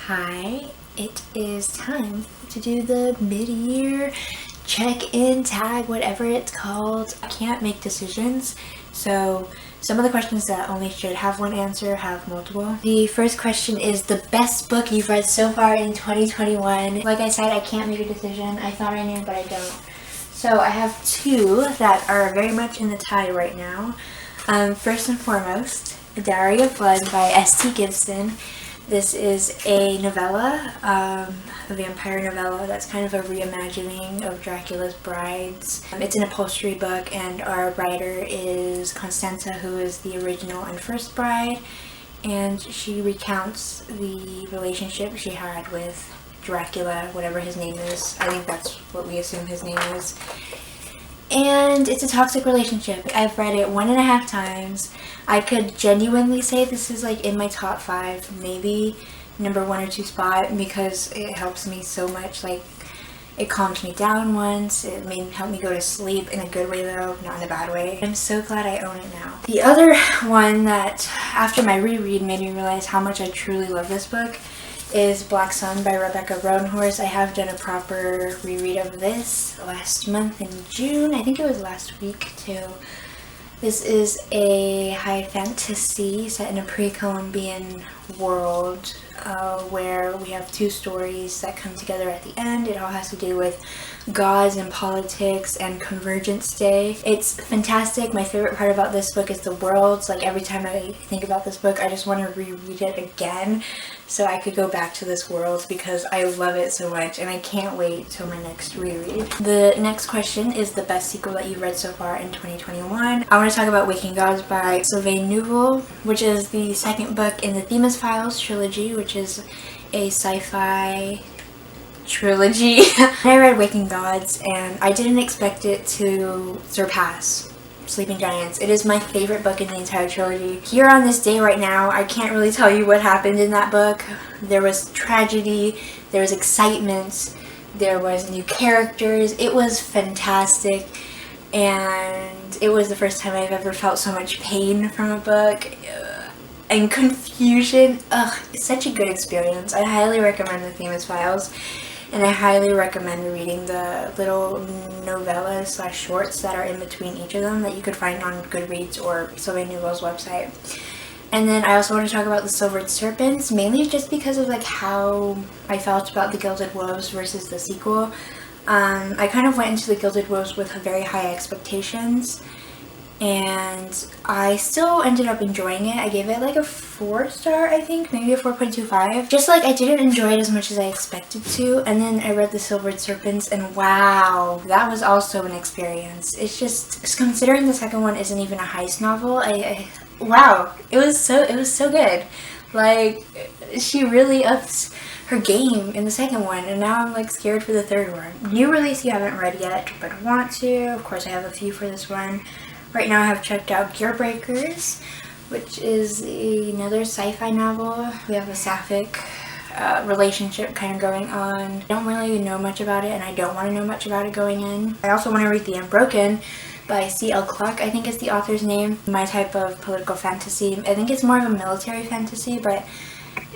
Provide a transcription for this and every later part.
Hi, it is time to do the mid-year check-in tag, whatever it's called. I can't make decisions, so some of the questions that only should have one answer have multiple. The first question is the best book you've read so far in 2021. Like I said, I can't make a decision. I thought I knew, but I don't. So I have two that are very much in the tie right now. First and foremost, A Diary of Blood by S.T. Gibson. This is a novella, a vampire novella that's kind of a reimagining of Dracula's Brides. It's an upholstery book, and our writer is Constanza, who is the original and first bride, and she recounts the relationship she had with Dracula, whatever his name is. I think that's what we assume his name is. And it's a toxic relationship. I've read it 1.5 times. I could genuinely say this is like in my top 5, maybe number 1 or 2 spot, because it helps me so much. Like, it calms me down once. It helped me go to sleep in a good way though, not in a bad way. I'm so glad I own it now. The other one that after my reread made me realize how much I truly love this book is Black Sun by Rebecca Roanhorse. I have done a proper reread of this last month in June. I think it was last week too. This is a high fantasy set in a pre-Columbian world where we have 2 stories that come together at the end. It all has to do with gods and politics and Convergence Day. It's fantastic. My favorite part about this book is the worlds. Like, every time I think about this book, I just want to reread it again so I could go back to this world because I love it so much and I can't wait till my next reread. The next question is the best sequel that you've read so far in 2021. I want to talk about Waking Gods by Sylvain Neuvel, which is the second book in the Themis Files trilogy, which is a sci-fi trilogy. I read Waking Gods and I didn't expect it to surpass Sleeping Giants. It is my favorite book in the entire trilogy. Here on this day right now, I can't really tell you what happened in that book. There was tragedy, there was excitement, there was new characters. It was fantastic, and it was the first time I've ever felt so much pain from a book and confusion. It's such a good experience. I highly recommend the Themis Files. And I highly recommend reading the little novellas / shorts that are in between each of them that you could find on Goodreads or Sylvain Neuvel's website. And then I also want to talk about The Silvered Serpents, mainly just because of like how I felt about The Gilded Wolves versus the sequel. I kind of went into The Gilded Wolves with very high expectations, and I still ended up enjoying it. I gave it like a 4-star, I think, maybe a 4.25. Just like I didn't enjoy it as much as I expected to, and then I read The Silvered Serpents and wow, that was also an experience. It's just, considering the second one isn't even a heist novel, wow, it was so good. Like, she really ups her game in the second one, and now I'm like scared for the third one. New release you haven't read yet, but want to. Of course, I have a few for this one. Right now I have checked out Gear Breakers, which is another sci-fi novel. We have a sapphic relationship kind of going on. I don't really know much about it, and I don't want to know much about it going in. I also want to read The Unbroken by C.L. Cluck, I think is the author's name. My type of political fantasy. I think it's more of a military fantasy, but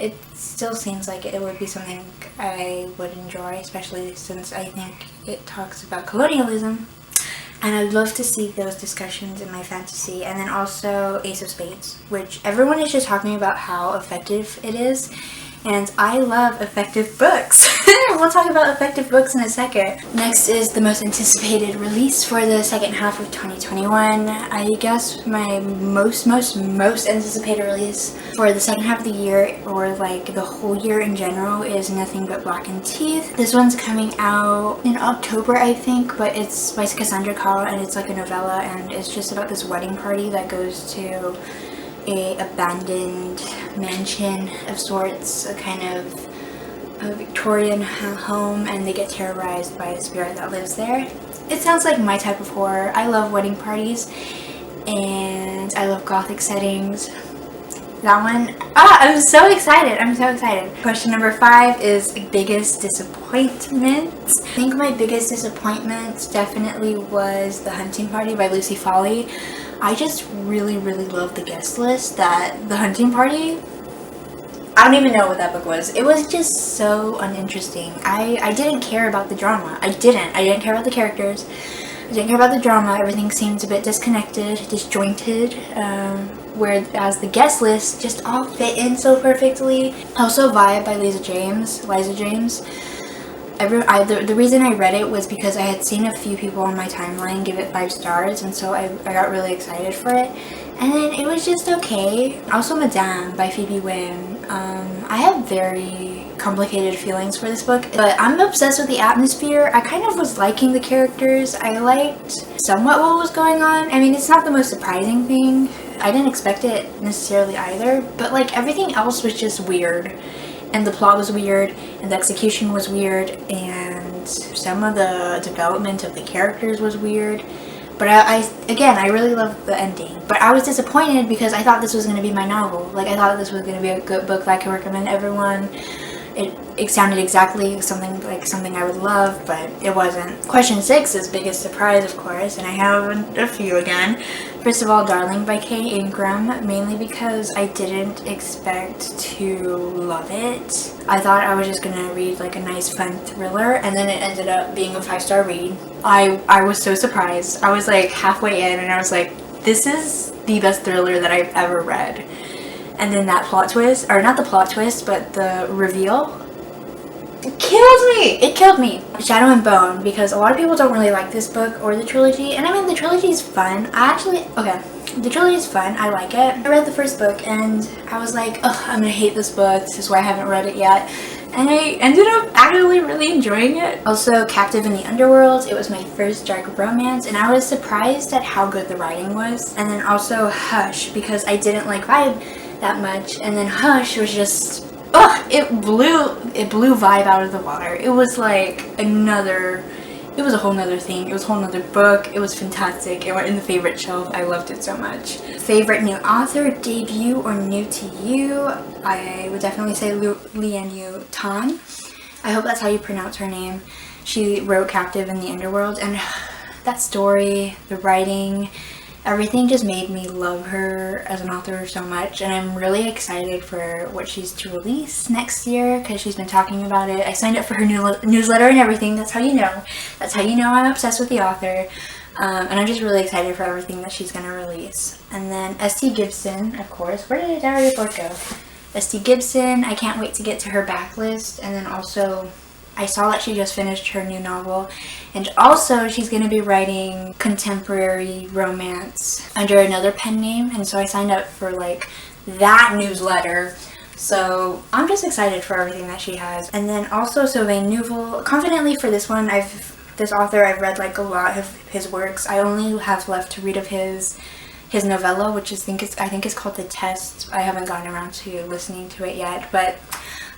it still seems like it would be something I would enjoy, especially since I think it talks about colonialism. And I'd love to see those discussions in my fantasy. And then also Ace of Spades, which everyone is just talking about how effective it is. And I love effective books. We'll talk about effective books in a second. Next is the most anticipated release for the second half of 2021. I guess my most anticipated release for the second half of the year, or like the whole year in general, is Nothing But Blackened Teeth. This one's coming out in October, I think, but it's by Cassandra Call, and it's like a novella, and it's just about this wedding party that goes to a abandoned mansion of sorts, a kind of a Victorian home, and they get terrorized by a spirit that lives there. It sounds like my type of horror. I love wedding parties and I love gothic settings. That one, I'm so excited. Question number 5 is biggest disappointment. I think my biggest disappointment definitely was The Hunting Party by Lucy Foley. I just really love the guest list that The Hunting Party I don't even know what that book was. It was just so uninteresting. I didn't care about the drama. I didn't care about the characters. I didn't care about the drama. Everything seemed a bit disconnected, disjointed, whereas the guest list just all fit in so perfectly. Also, Vibe by Liza James. The reason I read it was because I had seen a few people on my timeline give it 5 stars, and so I got really excited for it. And then it was just okay. Also, Madame by Phoebe Wynne. I have very complicated feelings for this book, but I'm obsessed with the atmosphere. I kind of was liking the characters. I liked somewhat what was going on. I mean, it's not the most surprising thing. I didn't expect it necessarily either, but like everything else was just weird. And the plot was weird, and the execution was weird, and some of the development of the characters was weird. But I really loved the ending. But I was disappointed because I thought this was going to be my novel. Like, I thought this was going to be a good book that I could recommend everyone. It sounded exactly something I would love, but it wasn't. Question 6 is biggest surprise, of course, and I have a few again. First of all, Darling by Kay Ingram, mainly because I didn't expect to love it. I thought I was just gonna read like a nice fun thriller, and then it ended up being a 5-star read. I was so surprised. I was like halfway in and I was like, this is the best thriller that I've ever read. And then that plot twist, or not the plot twist, but the reveal, it killed me. Shadow and Bone, because a lot of people don't really like this book or the trilogy, and I mean, the trilogy is fun. The trilogy is fun. I like it. I read the first book and I was like, oh, I'm gonna hate this book. This is why I haven't read it yet. And I ended up actually really enjoying it. Also, Captive in the Underworld. It was my first dark romance, and I was surprised at how good the writing was. And then also Hush, because I didn't like Vibe that much, and then Hush was just, it blew Vibe out of the water. It was like it was a whole nother thing. It was a whole nother book. It was fantastic. It went in the favorite shelf. I loved it so much. Favorite new author, debut, or new to you? I would definitely say Lian Yu Tan. I hope that's how you pronounce her name. She wrote Captive in the Underworld, and that story, the writing, everything just made me love her as an author so much, and I'm really excited for what she's to release next year because she's been talking about it. I signed up for her newsletter and everything. That's how you know. That's how you know I'm obsessed with the author. And I'm just really excited for everything that she's going to release. And then S.T. Gibson, of course. Where did Diary of Book go? S.T. Gibson, I can't wait to get to her backlist. And then also, I saw that she just finished her new novel, and also she's going to be writing contemporary romance under another pen name, and so I signed up for like that newsletter. So I'm just excited for everything that she has. And then also Sylvain Neuvel, confidently for this one, this author I've read like a lot of his works. I only have left to read of his novella, which I think is called The Test. I haven't gotten around to listening to it yet, but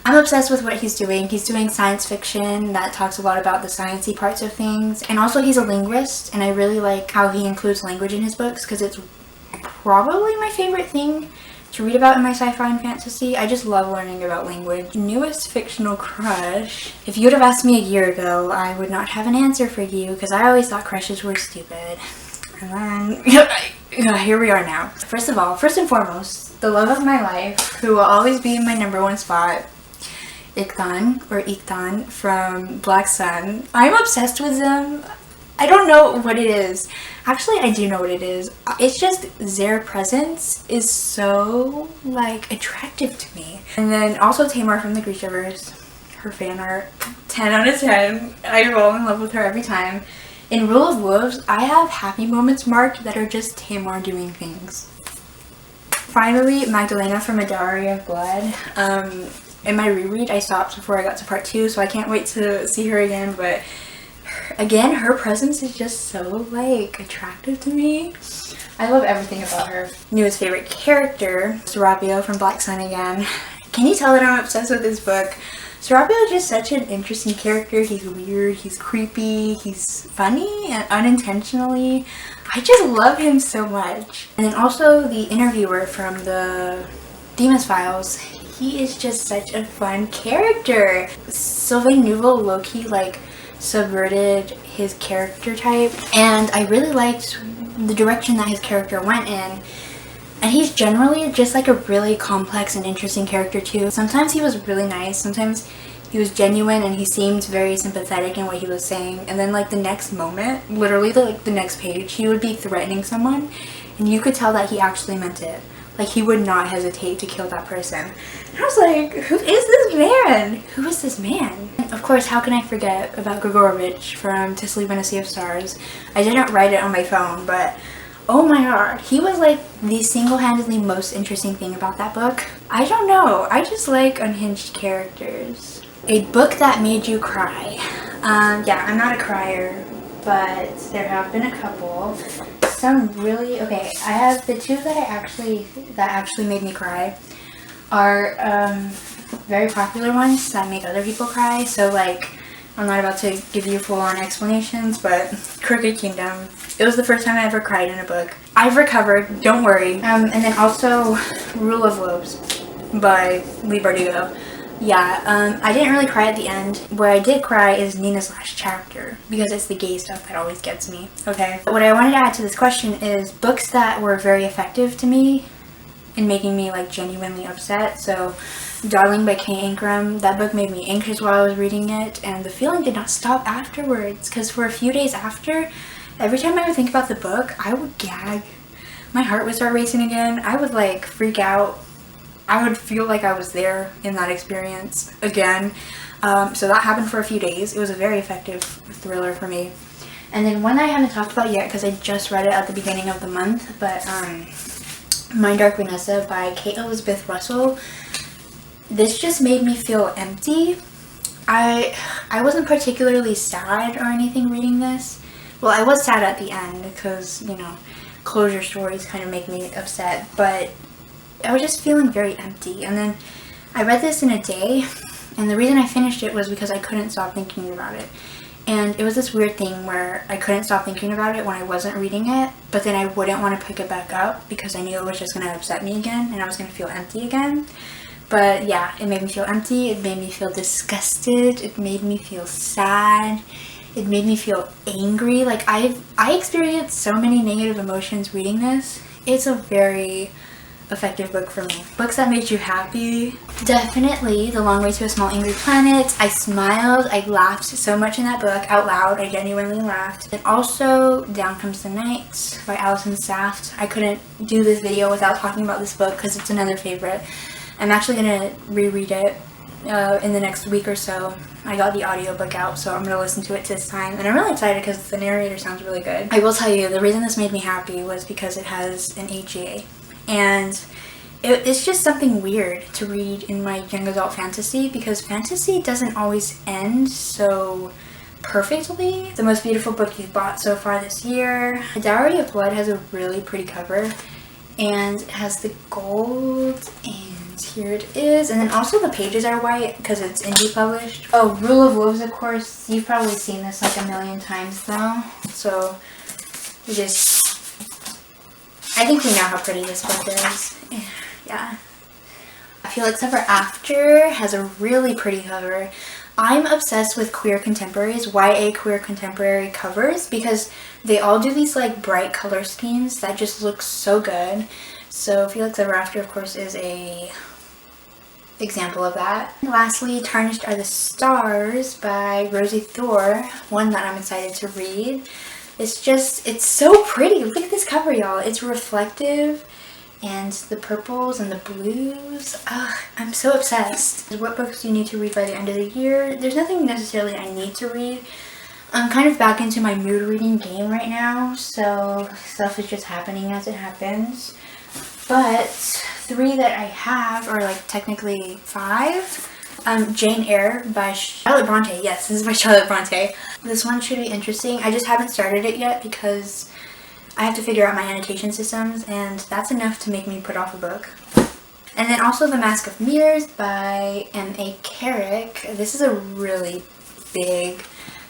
I'm obsessed with what he's doing. He's doing science fiction that talks a lot about the sciencey parts of things. And also he's a linguist, and I really like how he includes language in his books because it's probably my favorite thing to read about in my sci-fi and fantasy. I just love learning about language. Newest fictional crush. If you would have asked me a year ago, I would not have an answer for you because I always thought crushes were stupid. And then here we are now. First and foremost, the love of my life, who will always be in my #1 spot, Iktan from Black Sun. I'm obsessed with them. I don't know what it is. Actually, I do know what it is. It's just their presence is so like attractive to me. And then also Tamar from the Grishaverse. Her fan art, 10 out of 10. I fall in love with her every time. In Rule of Wolves, I have happy moments marked that are just Tamar doing things. Finally, Magdalena from A Diary of Blood. In my reread, I stopped before I got to part 2, so I can't wait to see her again, but again, her presence is just so, like, attractive to me. I love everything about her. Newest favorite character, Serapio from Black Sun again. Can you tell that I'm obsessed with this book? Serapio is just such an interesting character. He's weird, he's creepy, he's funny, and unintentionally. I just love him so much. And then also the interviewer from the Demon's Files. He is just such a fun character. Sylvain Neuvel low-key like subverted his character type, and I really liked the direction that his character went in. And he's generally just like a really complex and interesting character too. Sometimes he was really nice, sometimes he was genuine and he seemed very sympathetic in what he was saying, and then like the next moment, literally the next page, he would be threatening someone and you could tell that he actually meant it. Like, he would not hesitate to kill that person. And I was like, who is this man? Who is this man? And of course, how can I forget about Grigorovich from To Sleep in a Sea of Stars? I didn't write it on my phone, but oh my god, he was like the single-handedly most interesting thing about that book. I don't know, I just like unhinged characters. A book that made you cry. Yeah, I'm not a crier, but there have been a couple. Some really, okay, I have the two that actually made me cry are very popular ones that make other people cry. So like, I'm not about to give you full-on explanations, but Crooked Kingdom. It was the first time I ever cried in a book. I've recovered, don't worry. And then also Rule of Lobes by Lee Bardugo. Yeah, I didn't really cry at the end. Where I did cry is Nina's last chapter, because it's the gay stuff that always gets me, okay? What I wanted to add to this question is books that were very effective to me in making me like genuinely upset. So Darling by Kay Ankrum, that book made me anxious while I was reading it, and the feeling did not stop afterwards, because for a few days after, every time I would think about the book, I would gag. My heart would start racing again. I would like freak out. I would feel like I was there in that experience again. So that happened for a few days. It was a very effective thriller for me. And then one I haven't talked about yet because I just read it at the beginning of the month, but My Dark Vanessa by Kate Elizabeth Russell. This just made me feel empty. I wasn't particularly sad or anything reading this. Well, I was sad at the end because, you know, closure stories kind of make me upset, but I was just feeling very empty. And then I read this in a day, and the reason I finished it was because I couldn't stop thinking about it. And it was this weird thing where I couldn't stop thinking about it when I wasn't reading it, but then I wouldn't want to pick it back up because I knew it was just going to upset me again and I was going to feel empty again. But yeah, it made me feel empty, it made me feel disgusted, it made me feel sad, it made me feel angry. Like, I experienced so many negative emotions reading this. It's a very effective book for me. Books that made you happy. Definitely The Long Way to a Small Angry Planet. I smiled, I laughed so much in that book out loud. I genuinely laughed. And also Down Comes the Night by Alison Saft. I couldn't do this video without talking about this book because it's another favorite. I'm actually gonna reread it in the next week or so. I got the audiobook out, so I'm gonna listen to it this time, and I'm really excited because the narrator sounds really good. I will tell you, the reason this made me happy was because it has an HEA. And it's just something weird to read in my young adult fantasy, because fantasy doesn't always end so perfectly. The Most Beautiful Book You've Bought So Far This Year. The Dowry of Blood has a really pretty cover, and it has the gold, and here it is. And then also the pages are white because it's indie published. Oh, Rule of Wolves, of course. You've probably seen this like a million times though. So you just... I think we know how pretty this book is. Yeah. I Feel Like Ever After has a really pretty cover. I'm obsessed with queer contemporaries, YA queer contemporary covers, because they all do these like bright color schemes that just look so good. So Feel Like Ever After, of course, is a example of that. And lastly, Tarnished Are the Stars by Rosie Thor, one that I'm excited to read. It's so pretty. Look at this cover, y'all. It's reflective, and the purples and the blues. I'm so obsessed. What books do you need to read by the end of the year? There's nothing necessarily I need to read. I'm kind of back into my mood reading game right now, so stuff is just happening as it happens. But 3 that I have are like technically 5. Jane Eyre by Charlotte Bronte. Yes, this is by Charlotte Bronte. This one should be interesting. I just haven't started it yet because I have to figure out my annotation systems, and that's enough to make me put off a book. And then also The Mask of Mirrors by M.A. Carrick. This is a really big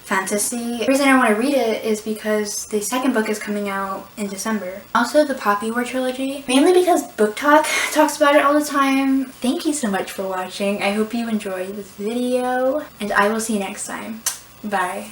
fantasy. The reason I want to read it is because the second book is coming out in December. Also the Poppy War trilogy, mainly because Book Talk talks about it all the time. Thank you so much for watching. I hope you enjoyed this video, and I will see you next time. Bye.